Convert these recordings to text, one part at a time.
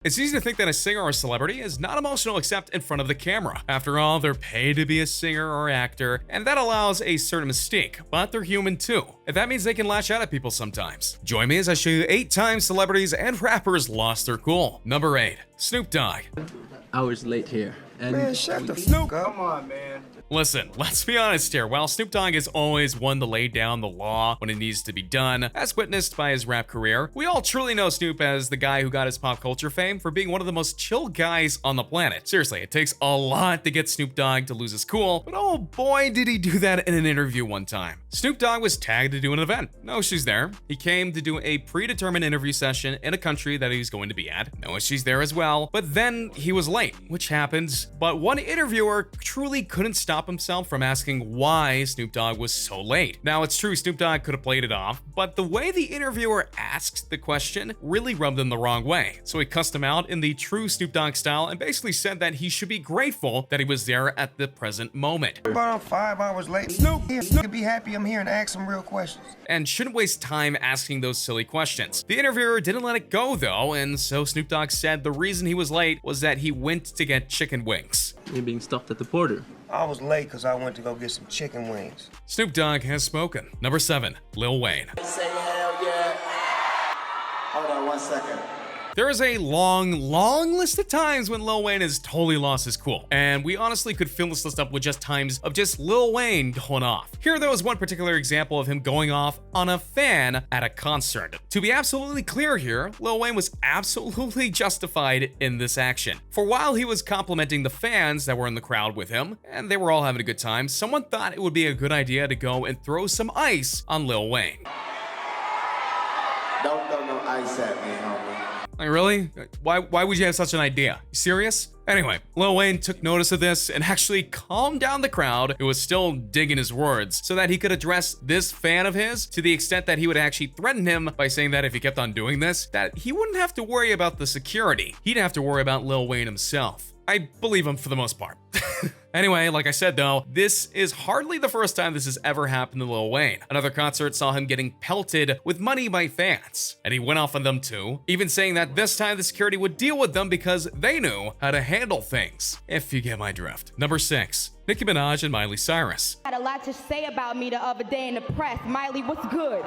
It's easy to think that a singer or a celebrity is not emotional except in front of the camera. After all, they're paid to be a singer or actor, and that allows a certain mystique, but they're human too. And that means they can lash out at people sometimes. Join me as I show you 8 times celebrities and rappers lost their cool. Number 8. Snoop Dogg. Hours late here. And Man, shut the Snoop. Come on, man. Listen, let's be honest here. While Snoop Dogg is always one to lay down the law when it needs to be done, as witnessed by his rap career, we all truly know Snoop as the guy who got his pop culture fame for being one of the most chill guys on the planet. Seriously, it takes a lot to get Snoop Dogg to lose his cool, but oh boy did he do that in an interview one time. Snoop Dogg was tagged to do an event. No issues there. He came to do a predetermined interview session in a country that he was going to be at. No issues there as well. But then he was late, which happens. But one interviewer truly couldn't stop himself from asking why Snoop Dogg was so late. Now, it's true Snoop Dogg could have played it off, but the way the interviewer asked the question really rubbed him the wrong way. So he cussed him out in the true Snoop Dogg style and basically said that he should be grateful that he was there at the present moment. About I'm 5 hours late. Snoop could be happy I'm here and ask some real questions. And shouldn't waste time asking those silly questions. The interviewer didn't let it go though, and so Snoop Dogg said the reason he was late was that he went to get chicken wings. you're being stopped at the border. I was late because I went to go get some chicken wings. Snoop Dogg has spoken. Number 7. Lil Wayne. Say hell yeah. Hold on 1 second. There is a long list of times when Lil Wayne has totally lost his cool, and we honestly could fill this list up with just times of just Lil Wayne going off. Here though is one particular example of him going off on a fan at a concert. To be absolutely clear here, Lil Wayne was absolutely justified in this action. For while he was complimenting the fans that were in the crowd with him, and they were all having a good time, someone thought it would be a good idea to go and throw some ice on Lil Wayne. Don't throw no ice at me, homie. Like, really? Why would you have such an idea? You serious? Anyway, Lil Wayne took notice of this and actually calmed down the crowd who was still digging his words so that he could address this fan of his to the extent that he would actually threaten him by saying that if he kept on doing this, that he wouldn't have to worry about the security. He'd have to worry about Lil Wayne himself. I believe him for the most part. Anyway, like I said though, this is hardly the first time this has ever happened to Lil Wayne. Another concert saw him getting pelted with money by fans, and he went off on them too, even saying that this time the security would deal with them because they knew how to handle things, if you get my drift. Number 6. Nicki Minaj and Miley Cyrus. Had a lot to say about me the other day in the press. Miley, what's good?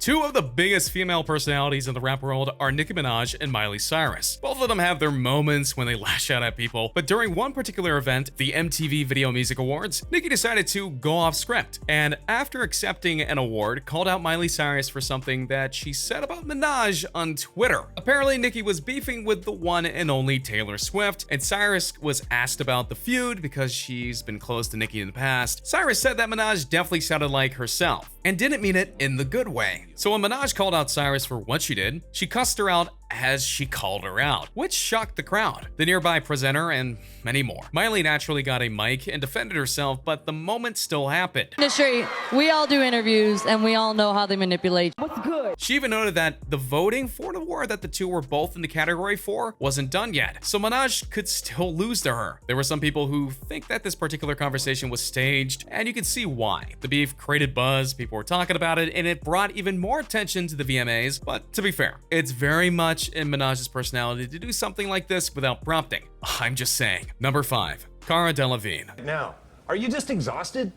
2 of the biggest female personalities in the rap world are Nicki Minaj and Miley Cyrus. Both of them have their moments when they lash out at people, but during one particular event, the MTV Video Music Awards, Nicki decided to go off script, and after accepting an award, called out Miley Cyrus for something that she said about Minaj on Twitter. Apparently, Nicki was beefing with the one and only Taylor Swift, and Cyrus was asked about the feud because she's been close to Nicki in the past. Cyrus said that Minaj definitely sounded like herself, and didn't mean it in the good way. So when Minaj called out Cyrus for what she did, she cussed her out as she called her out, which shocked the crowd, the nearby presenter, and many more. Miley naturally got a mic and defended herself, but the moment still happened. Industry, we all do interviews and we all know how they manipulate. What's good? She even noted that the voting for an award that the two were both in the category for wasn't done yet, so Minaj could still lose to her. There were some people who think that this particular conversation was staged, and you can see why. The beef created buzz, people were talking about it, and it brought even more attention to the VMAs, but to be fair, it's very much in Minaj's personality to do something like this without prompting. I'm just saying. Number 5. Cara Delevingne. Now, are you just exhausted?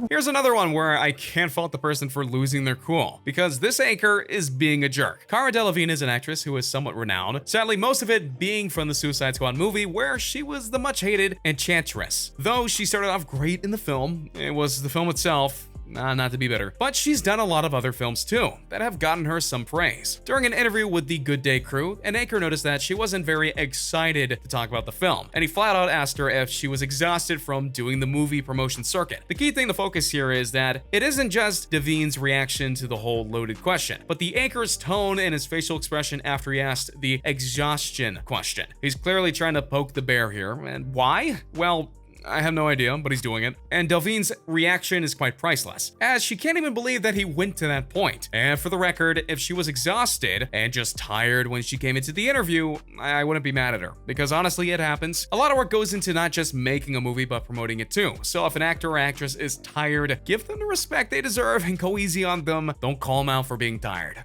Here's another one where I can't fault the person for losing their cool, because this anchor is being a jerk. Cara Delevingne is an actress who is somewhat renowned, sadly most of it being from the Suicide Squad movie where she was the much hated Enchantress. Though she started off great in the film, it was the film itself, not to be bitter, but she's done a lot of other films too that have gotten her some praise. During an interview with the Good Day crew, an anchor noticed that she wasn't very excited to talk about the film, and he flat out asked her if she was exhausted from doing the movie promotion circuit. The key thing to focus here is that it isn't just Devigne's reaction to the whole loaded question, but the anchor's tone and his facial expression after he asked the exhaustion question. He's clearly trying to poke the bear here, and why? Well, I have no idea, but he's doing it. And Delvine's reaction is quite priceless, as she can't even believe that he went to that point. And for the record, if she was exhausted and just tired when she came into the interview, I wouldn't be mad at her, because honestly, it happens. A lot of work goes into not just making a movie, but promoting it too. So if an actor or actress is tired, give them the respect they deserve and go easy on them. Don't call them out for being tired.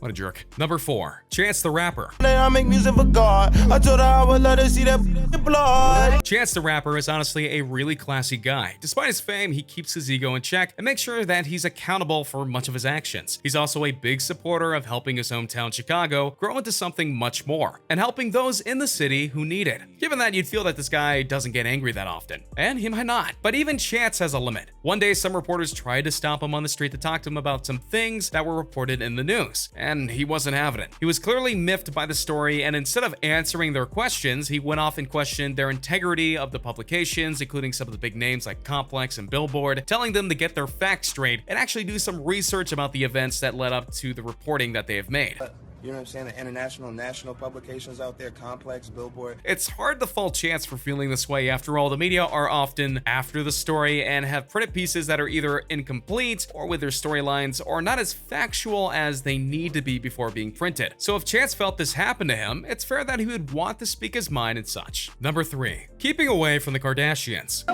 What a jerk. Number 4, Chance the Rapper. I make music for God. I told her I would let her see that blood. Chance the Rapper is honestly a really classy guy. Despite his fame, he keeps his ego in check and makes sure that he's accountable for much of his actions. He's also a big supporter of helping his hometown Chicago grow into something much more, and helping those in the city who need it. Given that, you'd feel that this guy doesn't get angry that often, and he might not. But even Chance has a limit. One day, some reporters tried to stop him on the street to talk to him about some things that were reported in the news, and he wasn't having it. He was clearly miffed by the story, and instead of answering their questions, he went off and questioned their integrity of the publications, including some of the big names like Complex and Billboard, telling them to get their facts straight and actually do some research about the events that led up to the reporting that they have made. You know what I'm saying? The international and national publications out there, Complex, Billboard. It's hard to fault Chance for feeling this way. After all, the media are often after the story and have printed pieces that are either incomplete or with their storylines or not as factual as they need to be before being printed. So if Chance felt this happened to him, it's fair that he would want to speak his mind and such. Number 3, keeping away from the Kardashians.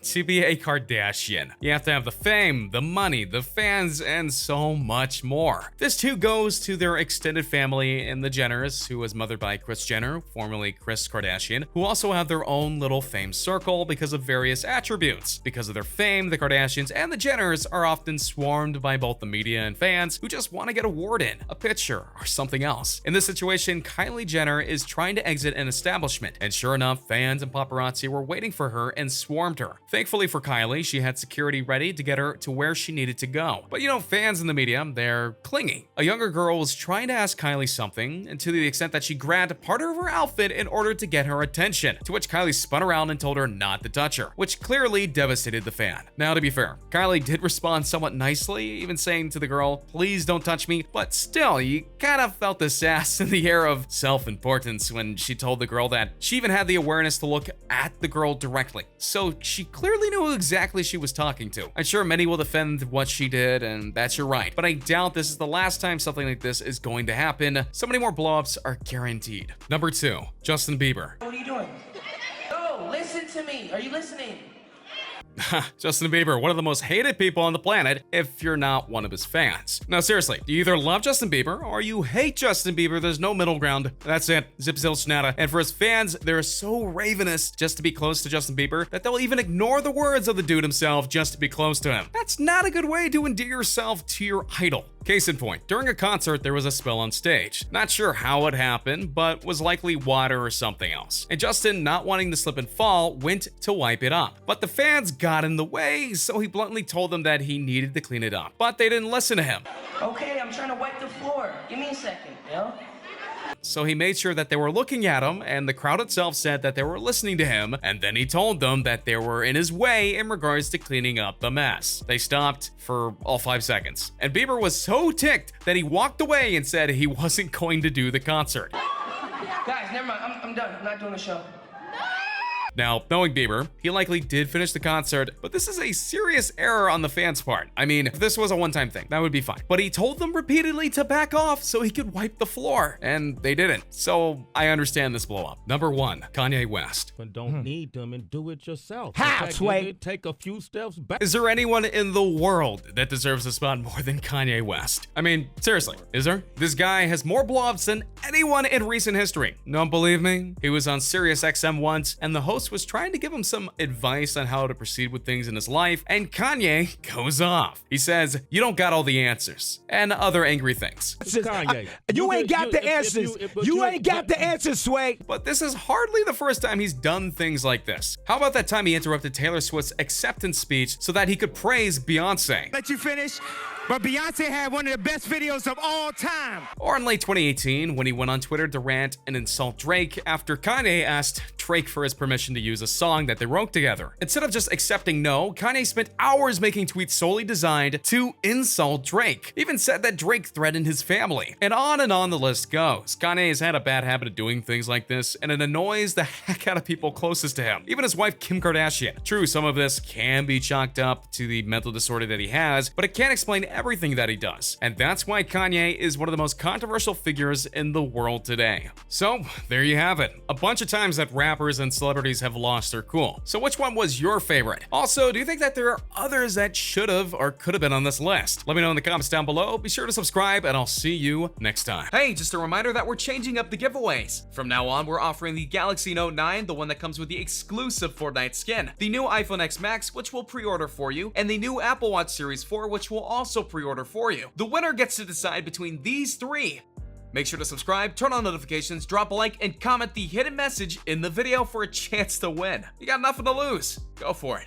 To be a Kardashian, you have to have the fame, the money, the fans, and so much more. This too goes to their extended family and the Jenners, who was mothered by Kris Jenner, formerly Kris Kardashian, who also have their own little fame circle because of various attributes. Because of their fame, the Kardashians and the Jenners are often swarmed by both the media and fans who just want to get a word in, a picture, or something else. In this situation, Kylie Jenner is trying to exit an establishment, and sure enough, fans and paparazzi were waiting for her and swarmed her. Thankfully for Kylie, she had security ready to get her to where she needed to go. But you know, fans in the media, they're clingy. A younger girl was trying to ask Kylie something, and to the extent that she grabbed part of her outfit in order to get her attention, to which Kylie spun around and told her not to touch her, which clearly devastated the fan. Now, to be fair, Kylie did respond somewhat nicely, even saying to the girl, "Please don't touch me," but still, you kind of felt the sass in the air of self-importance when she told the girl that she even had the awareness to look at the girl directly. So she clearly knew who exactly she was talking to. I'm sure many will defend what she did, and that's your right, but I doubt this is the last time something like this is going to happen. So many more blowups are guaranteed. Number 2, Justin Bieber. What are you doing? No, listen to me. Are you listening? Justin Bieber, one of the most hated people on the planet if you're not one of his fans. Now seriously, you either love Justin Bieber or you hate Justin Bieber. There's no middle ground. That's it. Zip zil schnata. And for his fans, they're so ravenous just to be close to Justin Bieber that they'll even ignore the words of the dude himself just to be close to him. That's not a good way to endear yourself to your idol. Case in point, during a concert, there was a spill on stage. Not sure how it happened, but was likely water or something else. And Justin, not wanting to slip and fall, went to wipe it up. But the fans got in the way, so he bluntly told them that he needed to clean it up. But they didn't listen to him. Okay, I'm trying to wipe the floor. Give me a second, yo. So he made sure that they were looking at him, and the crowd itself said that they were listening to him, and then he told them that they were in his way in regards to cleaning up the mess. They stopped for all 5 seconds, and Bieber was so ticked that he walked away and said he wasn't going to do the concert. Guys, never mind. I'm done. I'm not doing the show. Now, knowing Bieber, he likely did finish the concert, but this is a serious error on the fans' part. I mean, if this was a one-time thing, that would be fine. But he told them repeatedly to back off so he could wipe the floor, and they didn't. So I understand this blow-up. Number 1, Kanye West. But don't need them and do it yourself. How, Sway? Take a few steps back. Is there anyone in the world that deserves a spot more than Kanye West? I mean, seriously, is there? This guy has more blow-ups than anyone in recent history. Don't believe me? He was on Sirius XM once, and the host was trying to give him some advice on how to proceed with things in his life, and Kanye goes off. He says, "You don't got all the answers," and other angry things. Kanye. You ain't got the answers. You ain't got the answers, Sway. But this is hardly the first time he's done things like this. How about that time he interrupted Taylor Swift's acceptance speech so that he could praise Beyonce? Let you finish. But Beyonce had one of the best videos of all time. Or in late 2018, when he went on Twitter to rant and insult Drake after Kanye asked Drake for his permission to use a song that they wrote together. Instead of just accepting no, Kanye spent hours making tweets solely designed to insult Drake. He even said that Drake threatened his family. And on the list goes. Kanye has had a bad habit of doing things like this, and it annoys the heck out of people closest to him. Even his wife, Kim Kardashian. True, some of this can be chalked up to the mental disorder that he has, but it can't explain everything that he does. And that's why Kanye is one of the most controversial figures in the world today. So, there you have it. A bunch of times that rap rappers and celebrities have lost their cool. So which one was your favorite? Also, do you think that there are others that should have or could have been on this list? Let me know in the comments down below. Be sure to subscribe, and I'll see you next time. Hey, just a reminder that we're changing up the giveaways. From now on, we're offering the Galaxy Note 9, the one that comes with the exclusive Fortnite skin, the new iPhone X Max, which we'll pre-order for you, and the new Apple Watch Series 4, which we'll also pre-order for you. The winner gets to decide between these three. Make sure to subscribe, turn on notifications, drop a like, and comment the hidden message in the video for a chance to win. You got nothing to lose. Go for it.